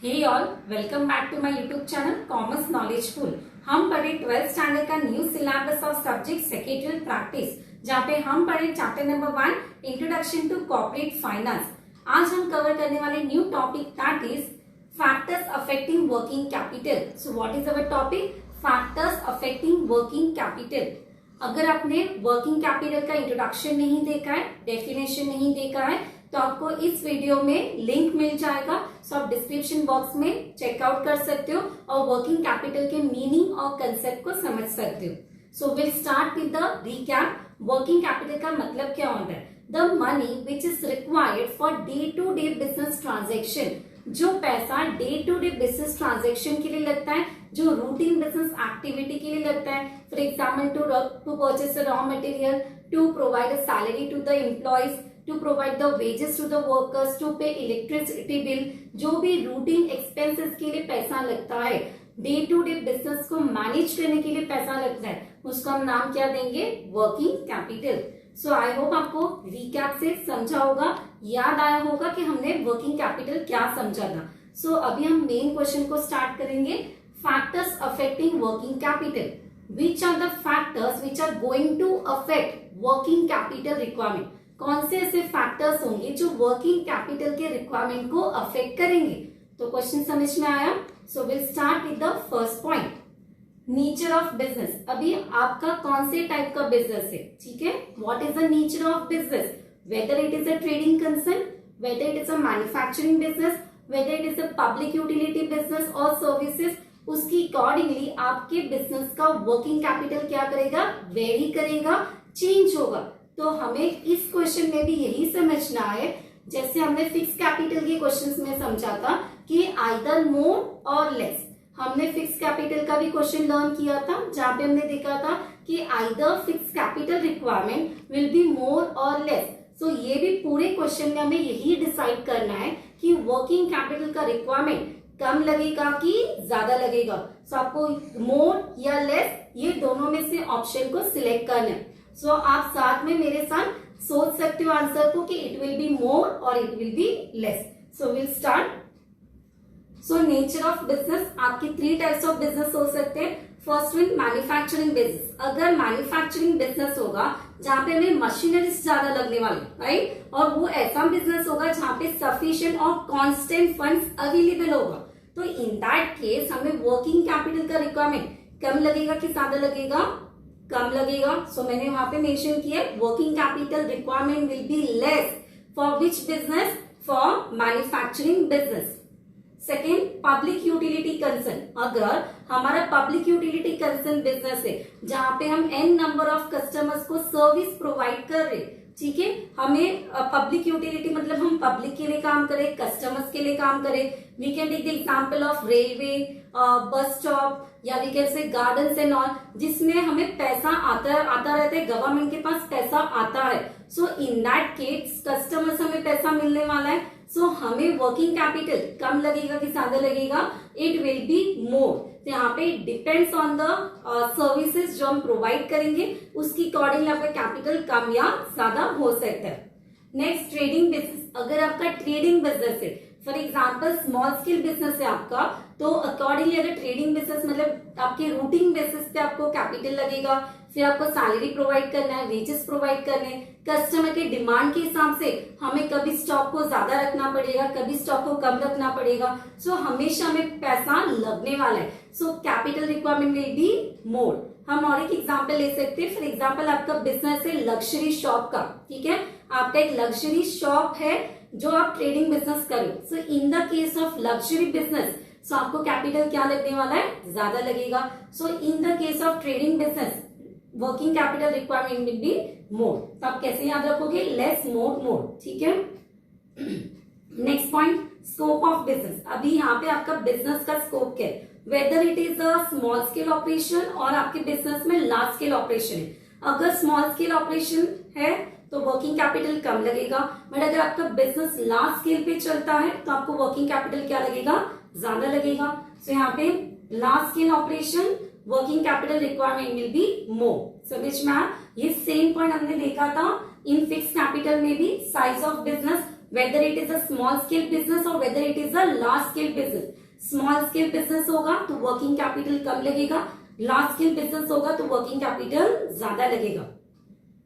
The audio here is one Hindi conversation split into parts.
Hey all, welcome back to my YouTube channel commerce knowledgeful. हम पढ़े 12th स्टैंडर्ड का new syllabus of subject secretarial practice, जहाँ पे हम पढ़े chapter number 1 introduction to corporate finance. आज हम कवर करने वाले new topic that is factors affecting working capital. So what is our topic? Factors affecting working capital. अगर आपने वर्किंग कैपिटल का इंट्रोडक्शन नहीं देखा है, डेफिनेशन नहीं देखा है, तो आपको इस वीडियो में लिंक मिल जाएगा। सो आप डिस्क्रिप्शन बॉक्स में चेकआउट कर सकते हो और वर्किंग कैपिटल के मीनिंग और कंसेप्ट को समझ सकते हो। So will start with the recap. Working capital का मतलब क्या होता है? The money which is required for day to day business transaction. जो पैसा day to day business transaction के लिए लगता है, जो रूटीन बिजनेस एक्टिविटी के लिए लगता है, for example to purchase raw material, to provide a salary to the employees, to provide the wages to the workers, to pay electricity bill, जो भी रूटीन एक्सपेंसेस के लिए पैसा लगता है, डे टू डे बिजनेस को मैनेज करने के लिए पैसा लगता है, उसको हम नाम क्या देंगे? Working capital. So I hope आपको रिकैप से समझा होगा, याद आया होगा कि हमने वर्किंग कैपिटल क्या समझा था। सो अभी हम मेन क्वेश्चन को स्टार्ट करेंगे। Factors affecting working capital. Which are the factors which are going to affect working capital requirement? कौन से ऐसे फैक्टर्स होंगे जो वर्किंग कैपिटल के रिक्वायरमेंट को अफेक्ट करेंगे? तो क्वेश्चन समझ में आया? So will start with the first point, nature of business. अभी आपका कौन से टाइप का बिजनेस है, ठीक है? What is the nature of business? Whether it is a trading concern, weather it is a manufacturing business, whether it is a public utility business और सर्विसेज, उसकी अकॉर्डिंगली आपके बिजनेस का वर्किंग कैपिटल क्या करेगा? वेरी करेगा, चेंज होगा। तो हमें इस क्वेश्चन में भी यही समझना है, जैसे हमने फिक्स कैपिटल के क्वेश्चंस में समझा था कि आइदर मोर और लेस। हमने फिक्स कैपिटल का भी क्वेश्चन लर्न किया था, जहां पे हमने देखा था कि either fix capital requirement will be मोर और लेस। सो ये भी पूरे क्वेश्चन में हमें यही डिसाइड करना है कि वर्किंग कैपिटल का रिक्वायरमेंट कम लगेगा कि ज्यादा लगेगा। सो आपको मोर या लेस, ये दोनों में से ऑप्शन को सिलेक्ट करना है। सो आप साथ में मेरे साथ सोच सकते हो आंसर को कि इट विल बी मोर और it will be less. So will start. So nature of business, आपकी 3 टाइप्स ऑफ बिजनेस हो सकते हैं। First one manufacturing business. अगर मैन्युफैक्चरिंग बिजनेस होगा जहां पे हमें मशीनरीज ज्यादा लगने वाली, राइट, और वो ऐसा बिजनेस होगा जहां पे सफिशिएंट और कांस्टेंट फंड्स अवेलेबल होगा, तो इन दैट केस हमें वर्किंग कैपिटल का रिक्वायरमेंट कम लगेगा कि ज्यादा लगेगा? कम लगेगा। सो मैंने वहां पे मेंशन किया working capital requirement will be less for which business? For manufacturing business. Second, public utility concern. अगर हमारा पब्लिक यूटिलिटी कंसर्न बिजनेस है जहां पे हम n नंबर ऑफ कस्टमर्स को सर्विस प्रोवाइड कर रहे, ठीक है, हमें पब्लिक यूटिलिटी मतलब हम पब्लिक के लिए काम करें, कस्टमर्स के लिए काम करें। We can take the example of railway, bus stop, या we can say gardens and all, जिसमें हमें पैसा आता रहता है, गवर्नमेंट के पास पैसा आता है। So in that case customer से हमें पैसा मिलने वाला है। सो हमें वर्किंग कैपिटल कम लगेगा कि ज्यादा लगेगा? It will be more. तो यहाँ पे डिपेंड्स ऑन द सर्विसेज जो हम प्रोवाइड करेंगे, उसकी अकॉर्डिंगली आपका कैपिटल कम या ज्यादा हो सकता है। Next, trading business. अगर आपका ट्रेडिंग बिजनेस है, for example small scale business है आपका, तो अकॉर्डिंगली अगर ट्रेडिंग बिजनेस मतलब आपके रूटीन बेसिस पे आपको कैपिटल लगेगा, फिर आपको सैलरी प्रोवाइड करना है, वेजेस प्रोवाइड करने, कस्टमर के डिमांड के हिसाब से हमें कभी स्टॉक को ज्यादा रखना पड़ेगा, कभी स्टॉक को कम रखना पड़ेगा। सो हमेशा हमें पैसा लगने वाला है। So capital requirement will be मोर। हम और एक एग्जाम्पल ले सकते हैं। फॉर एग्जाम्पल आपका बिजनेस है लग्जरी शॉप का, ठीक है, आपका एक लग्जरी शॉप है जो आप ट्रेडिंग बिजनेस करो। So in the case of luxury business, so आपको कैपिटल क्या लगने वाला है? ज्यादा लगेगा। So in the case of trading business working capital requirement will be more. तो आप कैसे याद रखोगे? लेस मोर मोर, ठीक है। Next point, scope of business. अभी यहाँ पे आपका बिजनेस का स्कोप क्या है? Weather it is a small scale operation और आपके बिजनेस में लार्ज स्केल ऑपरेशन है। अगर स्मॉल स्केल ऑपरेशन है तो वर्किंग कैपिटल कम लगेगा, बट अगर आपका बिजनेस लार्ज स्केल पे चलता है तो आपको वर्किंग कैपिटल क्या लगेगा? ज्यादा लगेगा। सो यहाँ पे large scale operation working capital requirement will be मोर। समझ में आया? ये सेम पॉइंट हमने देखा था इन फिक्स कैपिटल में भी। Size of business, whether it is a small scale business और whether it is a large scale business. Small scale business होगा तो वर्किंग कैपिटल कम लगेगा, लार्ज स्केल बिजनेस होगा तो वर्किंग कैपिटल ज्यादा लगेगा।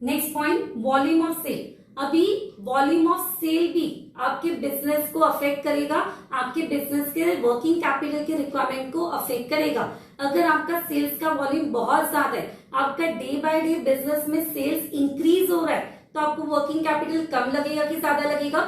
Next point, volume of sale. अभी वॉल्यूम ऑफ सेल भी आपके बिजनेस को अफेक्ट करेगा, आपके बिजनेस के वर्किंग कैपिटल के रिक्वायरमेंट को अफेक्ट करेगा। अगर आपका सेल्स का वॉल्यूम बहुत ज्यादा है, आपका डे बाय डे बिजनेस में सेल्स इंक्रीज हो रहा है, तो आपको वर्किंग कैपिटल कम लगेगा कि ज्यादा लगेगा?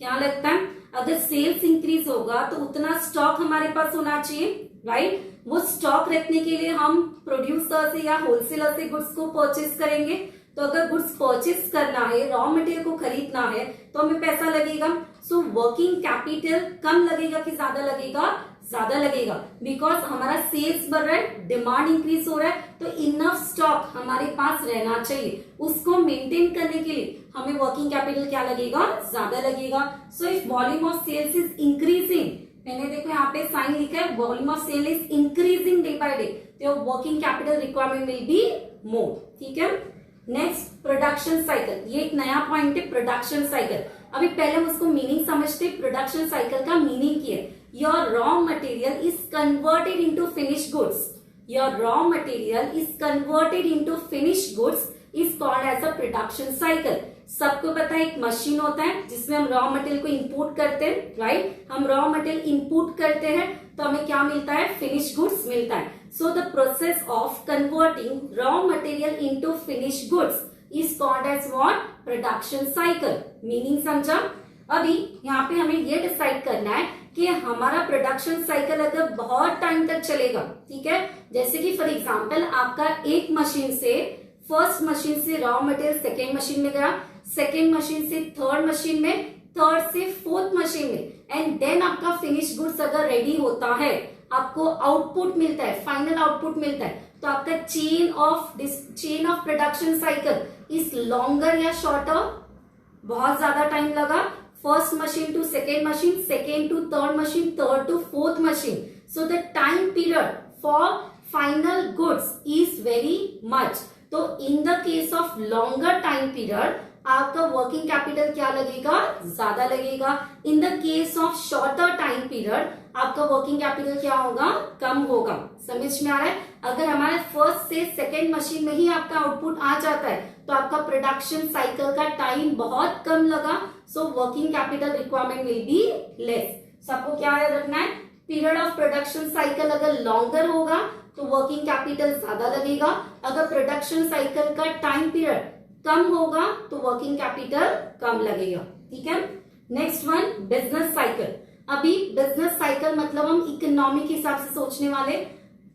क्या लगता है? अगर सेल्स इंक्रीज होगा तो उतना स्टॉक हमारे पास होना चाहिए, राइट? वो स्टॉक रखने के लिए हम प्रोड्यूसर से या होलसेलर से गुड्स को परचेस करेंगे। तो अगर गुड्स परचेस करना है, रॉ मटेरियल को खरीदना है, तो हमें पैसा लगेगा। सो वर्किंग कैपिटल कम लगेगा कि ज्यादा लगेगा? ज्यादा लगेगा, बिकॉज हमारा सेल्स बढ़ रहा है, डिमांड इंक्रीज हो रहा है, तो इनफ स्टॉक हमारे पास रहना चाहिए। उसको मेंटेन करने के लिए हमें वर्किंग कैपिटल क्या लगेगा? ज्यादा लगेगा। So if volume of sales is increasing, मैंने देखो यहाँ पे साइन लिखा है, volume of sale is increasing day by day, तो working capital requirement will be more. ठीक है। Next, production cycle. ये एक नया पॉइंट है, प्रोडक्शन साइकिल। अभी पहले हम उसको मीनिंग समझते। प्रोडक्शन साइकिल का मीनिंग क्या है? Your raw material is converted into finish goods. Your raw material is converted into finish goods is called as a production cycle. सबको पता है एक मशीन होता है जिसमें हम रॉ मटेरियल को इंपोर्ट करते हैं, राइट? हम रॉ मटेरियल इंपोर्ट करते हैं तो हमें क्या मिलता है? फिनिश गुड्स मिलता है। So the process of converting raw material into finish goods is called as what? Production cycle. Meaning समझा? अभी यहाँ पे हमें ये डिसाइड करना है कि हमारा प्रोडक्शन साइकिल अगर बहुत टाइम तक चलेगा, ठीक है, जैसे कि फॉर एग्जांपल आपका एक मशीन से, फर्स्ट मशीन से रॉ मटेरियल सेकेंड मशीन में गया, सेकेंड मशीन से थर्ड मशीन में, थर्ड से फोर्थ मशीन में, एंड देन आपका फिनिश गुड्स अगर रेडी होता है, आपको आउटपुट मिलता है, फाइनल आउटपुट मिलता है, तो आपका chain of production cycle is longer या शॉर्टर? बहुत ज्यादा टाइम लगा, first machine to second machine, second to third machine, third to fourth machine. So the time period for final goods is very much. तो in the case of longer time period आपका वर्किंग कैपिटल क्या लगेगा? ज्यादा लगेगा। In the case of shorter time period आपका वर्किंग कैपिटल क्या होगा? कम होगा। समझ में आ रहा है? अगर हमारे फर्स्ट से सेकेंड मशीन में ही आपका आउटपुट आ जाता है तो आपका प्रोडक्शन साइकिल का टाइम बहुत कम लगा, सो working capital requirement will be less. सबको क्या याद रखना है? पीरियड ऑफ प्रोडक्शन साइकिल अगर लॉन्गर होगा तो वर्किंग कैपिटल ज्यादा लगेगा, अगर प्रोडक्शन साइकिल का टाइम पीरियड कम होगा तो वर्किंग कैपिटल कम लगेगा। ठीक है। Next one, business cycle. अभी बिजनेस साइकिल मतलब हम इकोनॉमी के हिसाब से सोचने वाले।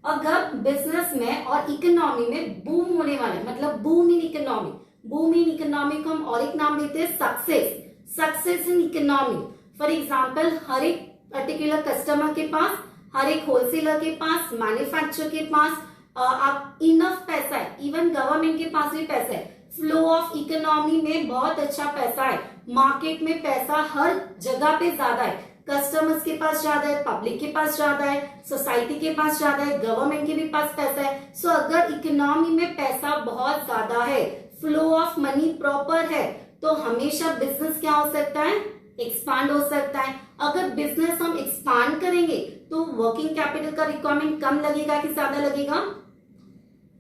अगर बिजनेस में और इकोनॉमी में बूम होने वाला है, मतलब boom in economy, boom in economy को हम और एक नाम देते हैं success, success in economy. For example, हर एक पर्टिकुलर कस्टमर के पास, हर एक होलसेलर के पास, मैन्युफैक्चरर के पास आप इनफ पैसा है, इवन गवर्नमेंट के पास भी पैसा है। फ्लो ऑफ इकोनॉमी में बहुत अच्छा पैसा है, मार्केट में पैसा हर जगह पे ज्यादा है, कस्टमर्स के पास ज्यादा है, पब्लिक के पास ज्यादा है, सोसाइटी के पास ज्यादा है, गवर्नमेंट के भी पास पैसा है। सो अगर इकोनॉमी में पैसा बहुत ज्यादा है, फ्लो ऑफ मनी प्रॉपर है, तो हमेशा बिजनेस क्या हो सकता है? एक्सपांड हो सकता है। अगर बिजनेस हम एक्सपांड करेंगे तो वर्किंग कैपिटल का रिक्वायरमेंट कम लगेगा कि ज्यादा लगेगा?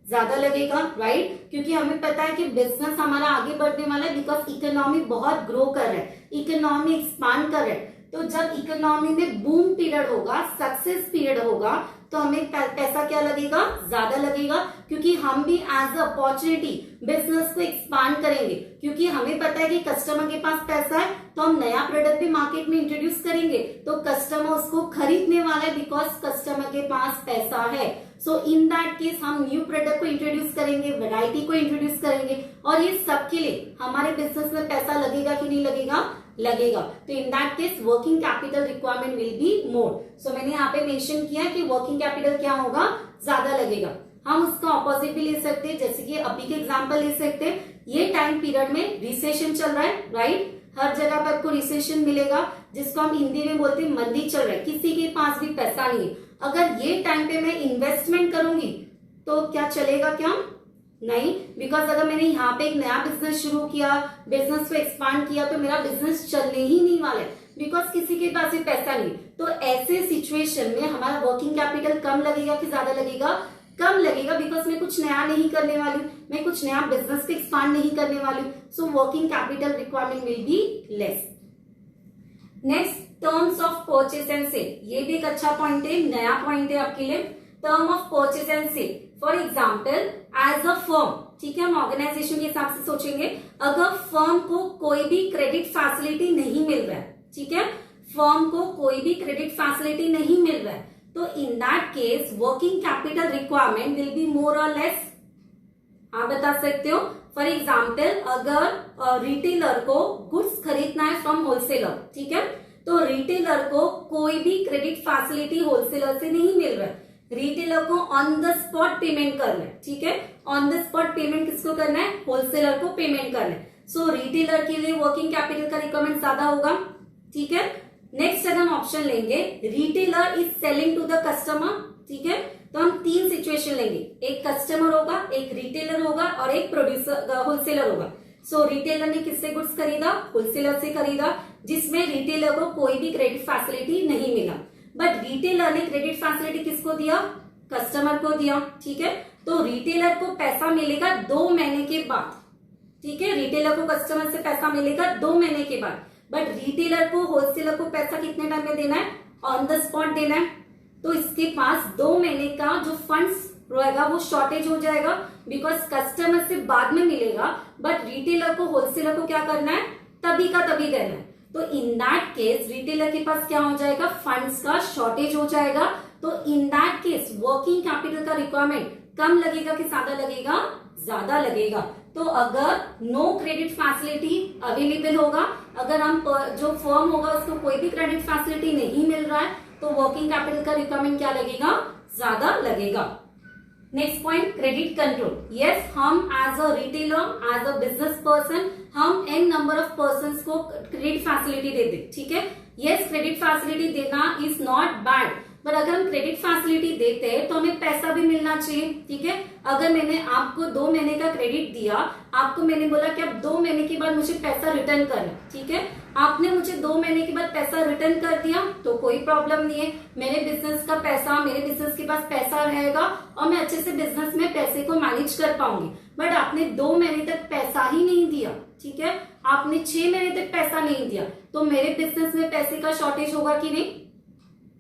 ज्यादा लगेगा, राइट? क्योंकि हमें पता है कि बिजनेस हमारा आगे बढ़ने वाला है, बिकॉज इकोनॉमी बहुत ग्रो कर रहा है, इकोनॉमी एक्सपांड कर रहा है। तो जब इकोनॉमी में बूम पीरियड होगा, सक्सेस पीरियड होगा, तो हमें पैसा क्या लगेगा? ज्यादा लगेगा, क्योंकि हम भी एज अ अपॉर्चुनिटी बिजनेस को एक्सपांड करेंगे, क्योंकि हमें पता है कि कस्टमर के पास पैसा है तो हम नया प्रोडक्ट भी मार्केट में इंट्रोड्यूस करेंगे तो कस्टमर उसको खरीदने वाला है, बिकॉज कस्टमर के पास पैसा है। सो इन दैट केस हम न्यू प्रोडक्ट को इंट्रोड्यूस करेंगे, वैरायटी को इंट्रोड्यूस करेंगे, और ये सबके लिए हमारे बिजनेस में पैसा लगेगा कि नहीं लगेगा? लगेगा। तो in that case working capital requirement will be more. So मैंने यहाँ पे मेंशन किया कि वर्किंग कैपिटल क्या होगा? ज्यादा लगेगा। हम उसका ऑपोजिट भी ले सकते हैं, जैसे कि अभी के एग्जांपल ले सकते हैं। ये टाइम पीरियड में रिसेशन चल रहा है, राइट? हर जगह पर आपको रिसेशन मिलेगा, जिसको हम हिंदी में बोलते हैं मंदी चल रहा है, किसी के पास भी पैसा नहीं है। अगर ये टाइम पे मैं इन्वेस्टमेंट करूंगी तो क्या चलेगा? क्या नहीं, बिकॉज अगर मैंने यहाँ पे एक नया बिजनेस शुरू किया, बिजनेस को एक्सपांड किया, तो मेरा बिजनेस चलने ही नहीं वाला है, बिकॉज किसी के पास भी पैसा नहीं। तो ऐसे सिचुएशन में हमारा वर्किंग कैपिटल कम लगेगा कि ज्यादा लगेगा? कम लगेगा, बिकॉज मैं कुछ नया नहीं करने वाली हूँ, मैं कुछ नया बिजनेस को एक्सपांड नहीं करने वाली हूँ। So working capital requirement will be less. Next, terms of purchase and sale. ये भी एक अच्छा पॉइंट है, नया पॉइंट है आपके लिए। Term of purchase and sale, for example as a firm, ठीक है, हम ऑर्गेनाइजेशन के हिसाब से सोचेंगे। अगर फर्म को कोई भी क्रेडिट फैसिलिटी नहीं मिल रहा है, ठीक है, फर्म को कोई भी क्रेडिट फैसिलिटी नहीं मिल रहा है, तो in that case working capital requirement will be मोर और लेस। आप बता सकते हो, फॉर एग्जाम्पल अगर रिटेलर को गुड्स खरीदना है फ्रॉम होलसेलर, ठीक है, तो रिटेलर को कोई भी क्रेडिट फैसिलिटी होलसेलर से नहीं मिल रहा है, रिटेलर को ऑन द स्पॉट पेमेंट करना है, ठीक है, ऑन द स्पॉट पेमेंट किसको करना है? होलसेलर को पेमेंट करना है। सो रिटेलर के लिए वर्किंग कैपिटल का रिक्वायरमेंट ज्यादा होगा, ठीक है। नेक्स्ट अगर हम ऑप्शन लेंगे, retailer is selling to the customer, ठीक है, तो हम तीन सिचुएशन लेंगे, एक कस्टमर होगा, एक रिटेलर होगा और एक प्रोड्यूसर होलसेलर होगा। सो रिटेलर ने किससे गुड्स खरीदा? होलसेलर से खरीदा, जिसमें रिटेलर को कोई भी क्रेडिट फैसिलिटी नहीं मिला, बट रिटेलर ने क्रेडिट फैसिलिटी किसको दिया? कस्टमर को दिया, ठीक है। तो रिटेलर को पैसा मिलेगा 2 महीने के बाद, ठीक है, रिटेलर को कस्टमर से पैसा मिलेगा 2 महीने के बाद, बट रिटेलर को होलसेलर को पैसा कितने टाइम में देना है? ऑन द स्पॉट देना है। तो इसके पास 2 महीने का जो फंड्स रहेगा वो शॉर्टेज हो जाएगा, बिकॉज कस्टमर से बाद में मिलेगा, बट रिटेलर को होलसेलर को क्या करना है? तभी का तभी देना है। तो इन दैट केस रिटेलर के पास क्या हो जाएगा? फंड्स का शॉर्टेज हो जाएगा। तो in that case working capital का रिक्वायरमेंट कम लगेगा कि ज्यादा लगेगा? ज्यादा लगेगा। तो अगर नो क्रेडिट फैसिलिटी अवेलेबल होगा, अगर हम जो फर्म होगा उसको कोई भी क्रेडिट फैसिलिटी नहीं मिल रहा है, तो वर्किंग कैपिटल का रिक्वायरमेंट क्या लगेगा? ज्यादा लगेगा। Next point, credit control. Yes, हम as a retailer, as a business person, हम एन नंबर ऑफ पर्सन को क्रेडिट फैसिलिटी दे दे, ठीक है। यस, क्रेडिट फैसिलिटी देना इज नॉट बैड, पर अगर हम क्रेडिट फैसिलिटी देते हैं तो हमें पैसा भी मिलना चाहिए, ठीक है। अगर मैंने आपको 2 महीने का क्रेडिट दिया, आपको मैंने बोला कि अब 2 महीने के बाद मुझे पैसा रिटर्न करना, ठीक है, आपने मुझे 2 महीने के बाद पैसा रिटर्न कर दिया तो कोई प्रॉब्लम नहीं है, मेरे बिजनेस का पैसा, मेरे बिजनेस के पास पैसा रहेगा और मैं अच्छे से बिजनेस में पैसे को मैनेज कर पाऊंगी। बट आपने 2 महीने तक पैसा ही नहीं दिया, ठीक है, आपने 6 महीने तक पैसा नहीं दिया, तो मेरे बिजनेस में पैसे का शॉर्टेज होगा कि नहीं?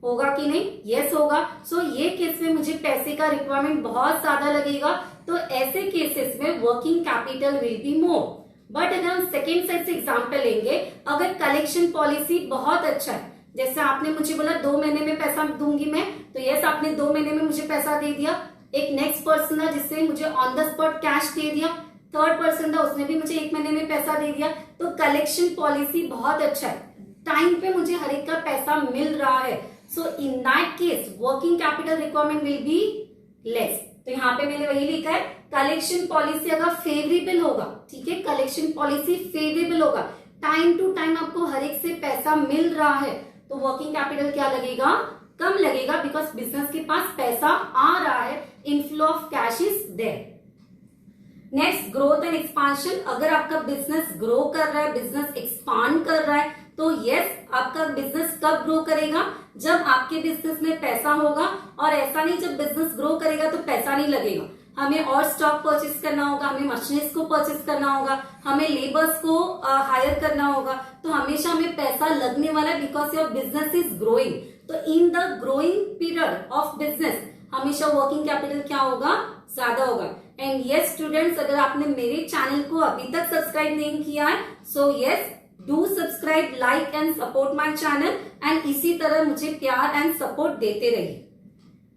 होगा कि नहीं? यस होगा। सो ये केस में मुझे पैसे का रिक्वायरमेंट बहुत ज्यादा लगेगा, तो ऐसे केसेस में working capital will be more. But अगर हम सेकेंड साइड से एग्जांपल लेंगे, अगर कलेक्शन पॉलिसी बहुत अच्छा है, जैसे आपने मुझे बोला 2 महीने में पैसा दूंगी मैं, तो यस आपने 2 महीने में मुझे पैसा दे दिया। एक नेक्स्ट पर्सन था जिससे मुझे ऑन द स्पॉट कैश दे दिया, थर्ड पर्सन था उसने भी मुझे 1 महीने में पैसा दे दिया। तो कलेक्शन पॉलिसी बहुत अच्छा है, टाइम पे मुझे हर एक का पैसा मिल रहा है। So in that case working capital requirement will be less. तो यहाँ पे मैंने वही लिखा है, कलेक्शन पॉलिसी अगर फेवरेबल होगा, ठीक है, कलेक्शन पॉलिसी फेवरेबल होगा, टाइम टू टाइम आपको हर एक से पैसा मिल रहा है, तो वर्किंग कैपिटल क्या लगेगा? कम लगेगा, बिकॉज बिजनेस के पास पैसा आ रहा है, inflow of cash is there. Next, growth and expansion. अगर आपका बिजनेस ग्रो कर रहा है, बिजनेस एक्सपांड कर रहा है, तो यस आपका बिजनेस कब ग्रो करेगा? जब आपके बिजनेस में पैसा होगा। और ऐसा नहीं जब बिजनेस ग्रो करेगा तो पैसा नहीं लगेगा, हमें और स्टॉक परचेस करना होगा, हमें मशीनरीज को परचेस करना होगा, हमें लेबर्स को हायर करना होगा, तो हमेशा हमें पैसा लगने वाला है, because your business is growing. तो in the growing period of business हमेशा वर्किंग कैपिटल क्या होगा? ज्यादा होगा। एंड यस स्टूडेंट्स, अगर आपने मेरे चैनल को अभी तक सब्सक्राइब नहीं किया है, so yes do subscribe, like and support my channel, and इसी तरह मुझे प्यार एंड सपोर्ट देते रहिए।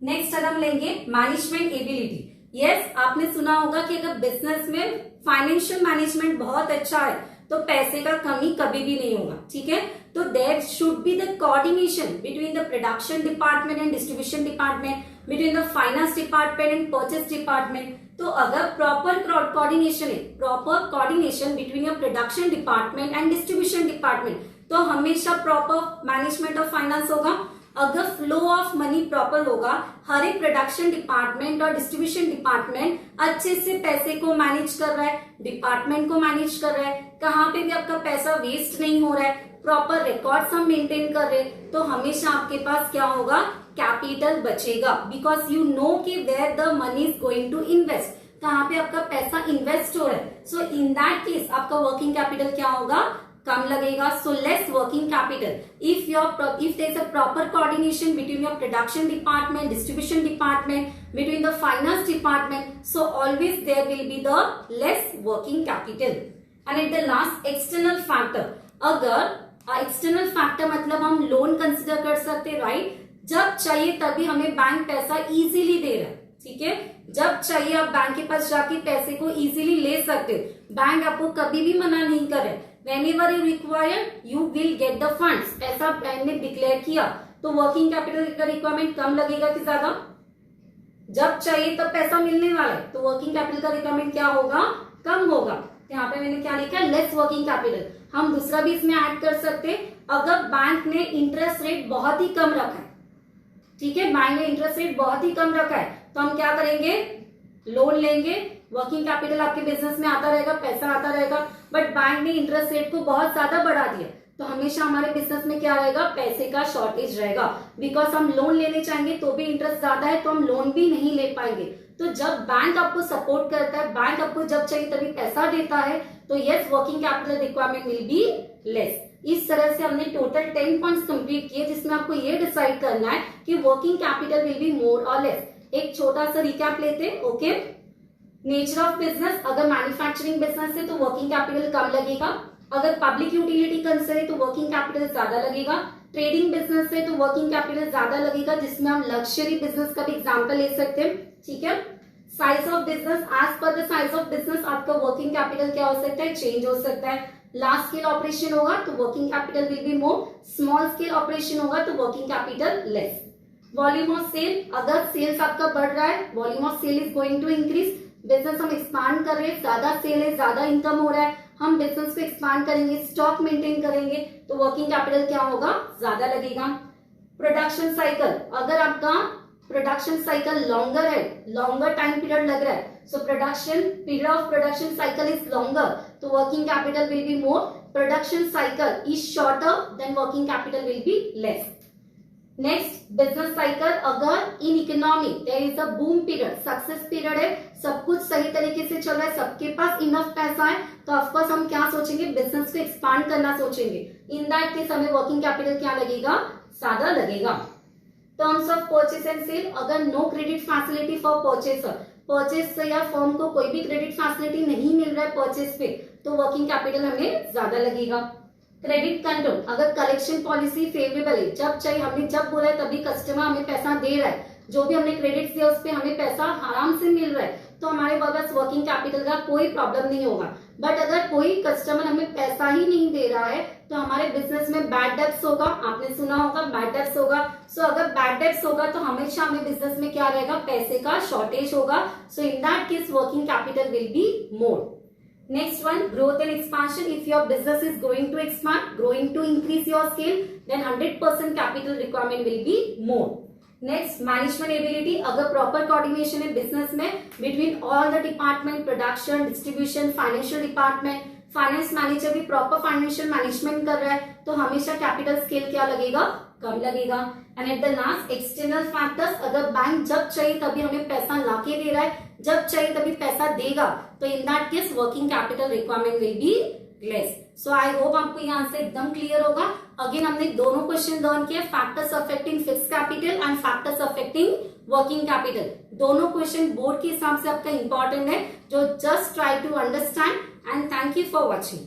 नेक्स्ट अगर हम लेंगे मैनेजमेंट एबिलिटी। यस, आपने सुना होगा कि अगर बिजनेस में फाइनेंशियल मैनेजमेंट बहुत अच्छा है तो पैसे का कमी कभी भी नहीं होगा, ठीक है। तो there should be the coordination between the production department and distribution department, between the finance department and purchase department. तो अगर प्रॉपर कोऑर्डिनेशन है, proper coordination between your production department and distribution department, तो हमेशा प्रॉपर मैनेजमेंट ऑफ फाइनेंस होगा। अगर फ्लो ऑफ मनी प्रॉपर होगा, हर एक प्रोडक्शन डिपार्टमेंट और डिस्ट्रीब्यूशन डिपार्टमेंट अच्छे से पैसे को मैनेज कर रहा है, डिपार्टमेंट को मैनेज कर रहा है, कहाँ पे भी आपका पैसा वेस्ट नहीं हो रहा है, प्रॉपर रिकॉर्ड्स हम मेंटेन कर रहे हैं, तो हमेशा आपके पास क्या होगा, कैपिटल बचेगा, बिकॉज यू नो कि where the money is going to invest, कहाँ पे आपका पैसा इन्वेस्ट हो रहा है। सो इन दैट केस आपका वर्किंग कैपिटल क्या होगा, कम लगेगा। So less working capital if there is a proper coordination between your production department, distribution department, between the finance department, so always there will be the less working capital. And at the last external factor, अगर एक्सटर्नल फैक्टर मतलब हम लोन कंसिडर कर सकते हैं, राइट, जब चाहिए तभी हमें बैंक पैसा इजीली दे रहा है, ठीक है, जब चाहिए आप बैंक के पास जाके पैसे को इजीली ले सकते हो, बैंक आपको कभी भी मना नहीं करे, whenever you require you will get the funds, ऐसा बैंक ने डिक्लेयर किया, तो वर्किंग कैपिटल का रिक्वायरमेंट कम लगेगा कि ज्यादा, जब चाहिए तब पैसा मिलने वाला है, तो वर्किंग कैपिटल का रिक्वायरमेंट क्या होगा, कम होगा। यहाँ पे मैंने क्या लिखा है, लेस वर्किंग कैपिटल। हम दूसरा भी इसमें ऐड कर सकते हैं, अगर बैंक ने इंटरेस्ट रेट बहुत ही कम रखा है, ठीक है, बैंक ने इंटरेस्ट रेट बहुत ही कम रखा है, तो हम क्या करेंगे, लोन लेंगे, वर्किंग कैपिटल आपके बिजनेस में आता रहेगा, पैसा आता रहेगा, बट बैंक ने इंटरेस्ट रेट को बहुत ज्यादा बढ़ा दिया, तो हमेशा हमारे बिजनेस में क्या रहेगा, पैसे का शॉर्टेज रहेगा, बिकॉज हम लोन लेने चाहेंगे तो भी इंटरेस्ट ज्यादा है, तो हम लोन भी नहीं ले पाएंगे। तो जब बैंक आपको सपोर्ट करता है, बैंक आपको जब चाहिए तभी पैसा देता है, तो yes working capital requirement will be less. इस तरह से हमने टोटल 10 पॉइंट्स कंप्लीट किए, जिसमें आपको ये डिसाइड करना है कि वर्किंग कैपिटल विल बी मोर और लेस। एक छोटा सा रिकैप लेते हैं, ओके। नेचर ऑफ बिजनेस, अगर मैन्युफैक्चरिंग बिजनेस है तो वर्किंग कैपिटल कम लगेगा, अगर पब्लिक यूटिलिटी कंसर्न है तो वर्किंग कैपिटल ज्यादा लगेगा, ट्रेडिंग बिजनेस है तो वर्किंग कैपिटल ज्यादा लगेगा, जिसमें हम लग्जरी बिजनेस का भी एग्जांपल ले सकते हैं, ठीक है। Size of business, as per the size of business आपका वर्किंग कैपिटल क्या हो सकता है, चेंज हो सकता है। लार्ज स्केल ऑपरेशन होगा तो working capital will be more, small scale operation होगा तो working capital less. Volume of sale, अगर सेल्स आपका बढ़ रहा है, volume of sale is going to increase, business हम एक्सपांड कर रहे हैं, ज्यादा सेल है, ज्यादा इनकम हो रहा है, हम बिजनेस को एक्सपांड करेंगे, स्टॉक मेंटेन करेंगे, तो वर्किंग कैपिटल क्या होगा, ज्यादा लगेगा। प्रोडक्शन साइकिल, अगर आपका प्रोडक्शन साइकिल लॉन्गर है, लॉन्गर टाइम पीरियड लग रहा है, so production period of production cycle is longer, तो working capital will be more, production cycle is shorter then working capital will be less. Next business cycle, अगर in economy there is a boom period, success period है, सब कुछ सही तरीके से चल रहा है, सबके पास इनफ पैसा है, तो ऑफकोर्स हम क्या सोचेंगे, बिजनेस को एक्सपांड करना सोचेंगे, इन दैट केस हमें वर्किंग कैपिटल क्या लगेगा, ज्यादा लगेगा। Terms of purchase and sale, अगर no credit facility for purchaser, purchase या फर्म को कोई भी क्रेडिट फैसिलिटी नहीं मिल रहा है परचेस पे, तो वर्किंग कैपिटल हमें ज्यादा लगेगा। क्रेडिट कंट्रोल, अगर कलेक्शन पॉलिसी फेवरेबल है, जब चाहिए हमने जब बोला है तभी कस्टमर हमें पैसा दे रहा है, जो भी हमने क्रेडिट दिया उस पर हमें पैसा आराम से मिल रहा है, तो हमारे पास वर्किंग कैपिटल का कोई प्रॉब्लम नहीं होगा। बट अगर कोई कस्टमर हमें पैसा ही नहीं दे रहा है, तो हमारे बिजनेस में बैड डेब्ट्स होगा, आपने सुना होगा बैड डेब्ट्स होगा। सो अगर बैड डेब्ट्स होगा तो हमेशा हमें बिजनेस में क्या रहेगा, पैसे का शॉर्टेज होगा, so in that case working capital will be more. Next one, growth and expansion. If your business is going to expand, growing to increase your scale, then 100% capital requirement will be more. Next, management ability. अगर proper coordination है business में between all the department, production, distribution, financial department, finance manager भी प्रॉपर फाइनेंशियल मैनेजमेंट कर रहा है, तो हमेशा कैपिटल स्केल क्या लगेगा, कम लगेगा। And at the last external factors, अगर बैंक जब चाहिए तभी हमें पैसा लाके दे रहा है, जब चाहिए तभी पैसा देगा, तो in that case working capital requirement will be less. So I hope आपको यहाँ से एकदम क्लियर होगा। अगेन हमने दोनों क्वेश्चन लर्न किया, factors affecting fix capital and factors affecting working capital. दोनों क्वेश्चन बोर्ड के हिसाब से आपका इंपॉर्टेंट है, जो just try to understand, and thank you for watching.